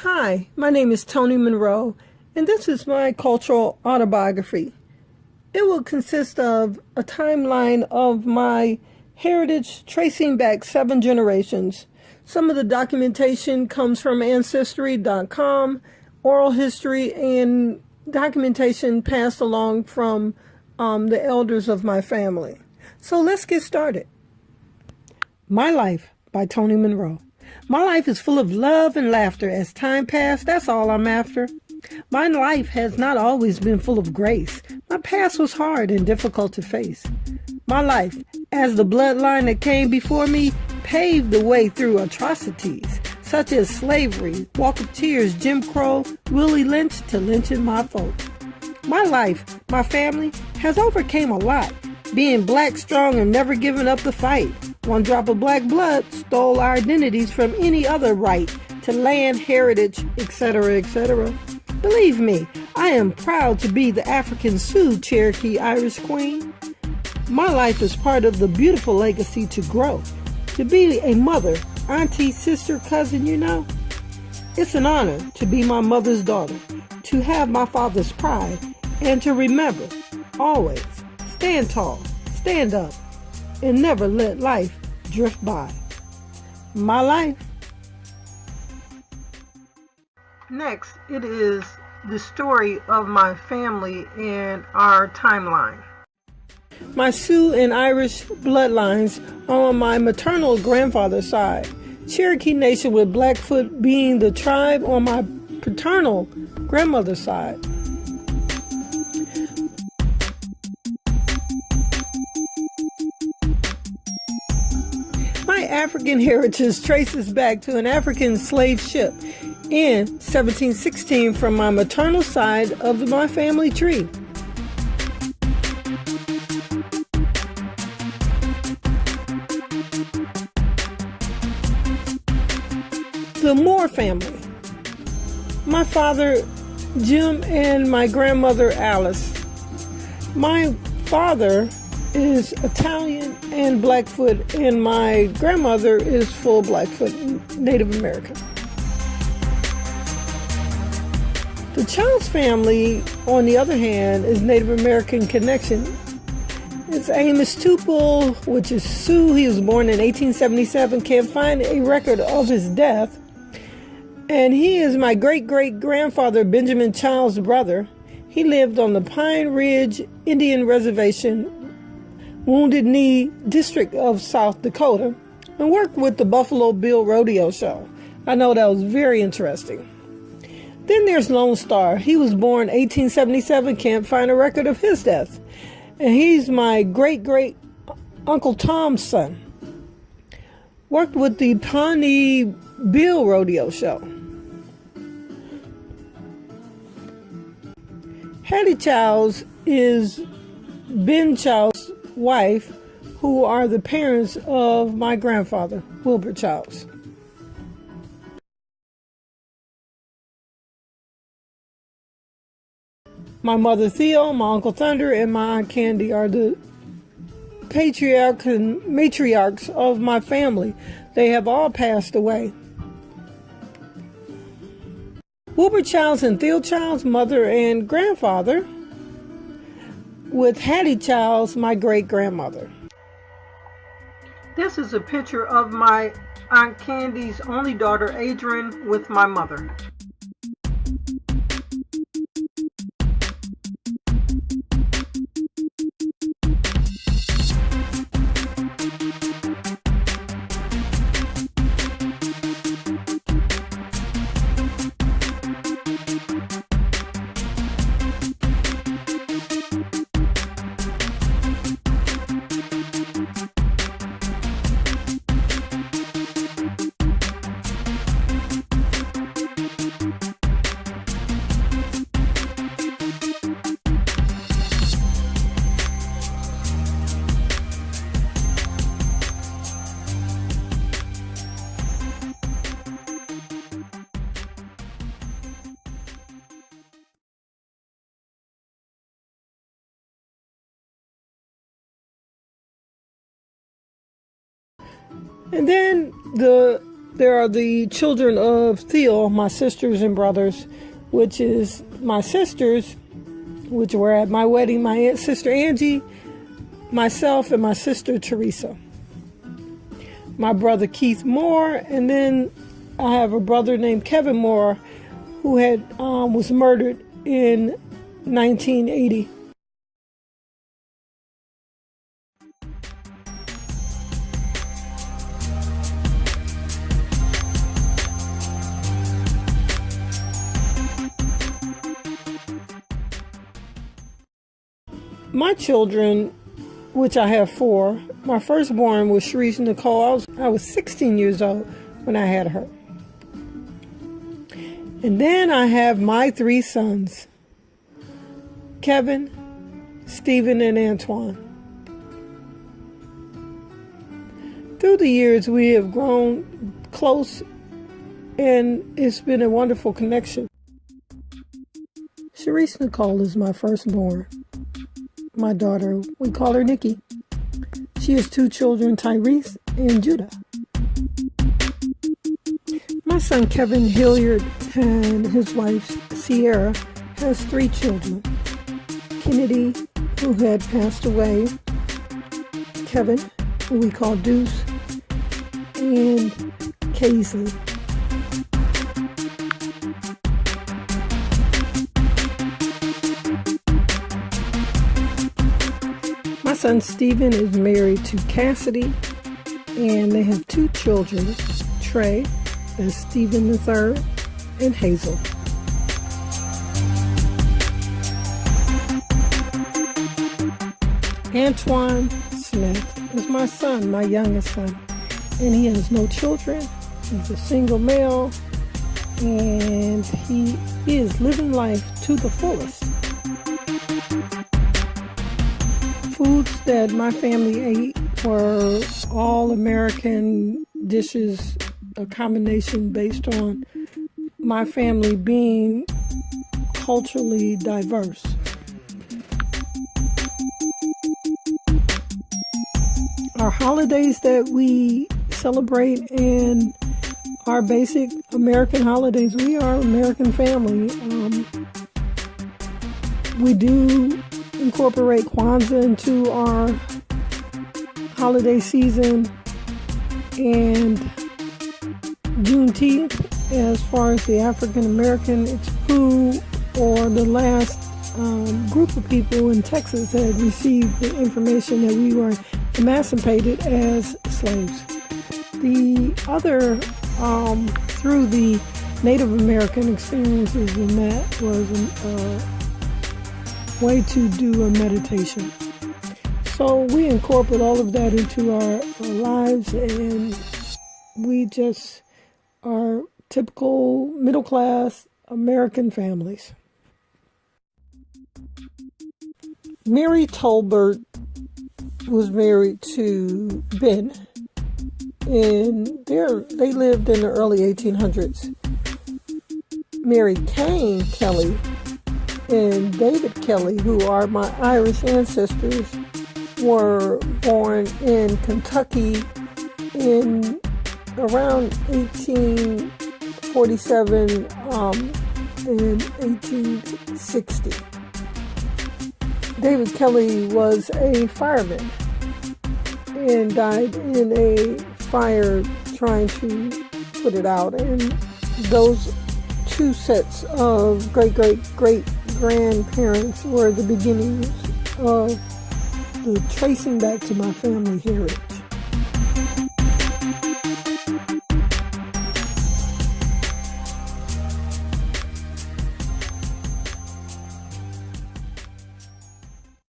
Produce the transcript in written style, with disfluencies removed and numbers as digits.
Hi, my name is TMonroe, and this is my cultural autobiography. It will consist of a timeline of my heritage tracing back 7 generations. Some of the documentation comes from Ancestry.com, oral history, and documentation passed along from the elders of my family. So let's get started. My Life by TMonroe. My life is full of love and laughter. As time passed, that's all I'm after. My life has not always been full of grace. My past was hard and difficult to face. My life, as the bloodline that came before me, paved the way through atrocities, such as slavery, Walk of Tears, Jim Crow, Willie Lynch to lynching my folk. My life, my family, has overcame a lot, being black, strong, and never giving up the fight. One drop of black blood stole our identities from any other right to land, heritage, etc., etc. Believe me, I am proud to be the African Sioux Cherokee Irish Queen. My life is part of the beautiful legacy to grow, to be a mother, auntie, sister, cousin, It's an honor to be my mother's daughter, to have my father's pride, and to remember, always, stand tall, stand up, and never let life drift by. My life. Next, it is the story of my family and our timeline. My Sioux and Irish bloodlines are on my maternal grandfather's side. Cherokee Nation with Blackfoot being the tribe on my paternal grandmother's side. My African heritage traces back to an African slave ship in 1716 from my maternal side of my family tree. The Moore family. My father, Jim, and my grandmother, Alice. My father is Italian and Blackfoot, and my grandmother is full Blackfoot, Native American. The Childs family, on the other hand, is Native American connection. It's Amos Tupel, which is Sioux. He was born in 1877. Can't find a record of his death. And he is my great-great-grandfather, Benjamin Child's brother. He lived on the Pine Ridge Indian Reservation, Wounded Knee District of South Dakota, and worked with the Buffalo Bill Rodeo Show. I know that was very interesting. Then there's Lone Star. He was born 1877, can't find a record of his death. And he's my great-great-uncle Tom's son. Worked with the Pawnee Bill Rodeo Show. Hattie Childs is Ben Child's wife, who are the parents of my grandfather, Wilbur Childs. My mother Theo, my uncle Thunder, and my aunt Candy are the patriarchs and matriarchs of my family. They have all passed away. Wilbur Childs and Theo Childs, mother and grandfather, with Hattie Childs, my great-grandmother. This is a picture of my Aunt Candy's only daughter, Adrian, with my mother. And then the There are the children of Theo, my sisters and brothers, which is my sisters, which were at my wedding, my aunt, sister Angie, myself, and my sister Teresa. My brother Keith Moore, and then I have a brother named Kevin Moore who was murdered in 1980. My children, which I have 4, my firstborn was Sharice Nicole. I was 16 years old when I had her. And then I have my 3 sons, Kevin, Stephen, and Antoine. Through the years, we have grown close, and it's been a wonderful connection. Sharice Nicole is my firstborn. My daughter, we call her Nikki. She has 2 children, Tyrese and Judah. My son Kevin Hilliard and his wife Sierra has 3 children. Kennedy, who had passed away, Kevin, who we call Deuce, and Kaisley. My son Stephen is married to Cassidy, and they have 2 children, Trey, that's Stephen III, and Hazel. Antoine Smith is my son, my youngest son, and he has no children. He's a single male, and he is living life to the fullest. Foods that my family ate were all American dishes, a combination based on my family being culturally diverse. Our holidays that we celebrate and our basic American holidays, we are American family. We do incorporate Kwanzaa into our holiday season, and Juneteenth, as far as the African American, it's who or the last group of people in Texas that received the information that we were emancipated as slaves. The other, through the Native American experiences, and that was a way to do a meditation. So we incorporate all of that into our lives, and we just are typical middle-class American families. Mary Tolbert was married to Ben, and they lived in the early 1800s. Mary Kane Kelly and David Kelly, who are my Irish ancestors, were born in Kentucky in around 1847 and 1860. David Kelly was a fireman and died in a fire trying to put it out. And those 2 sets of great-great-great-grandparents were the beginnings of the tracing back to my family heritage.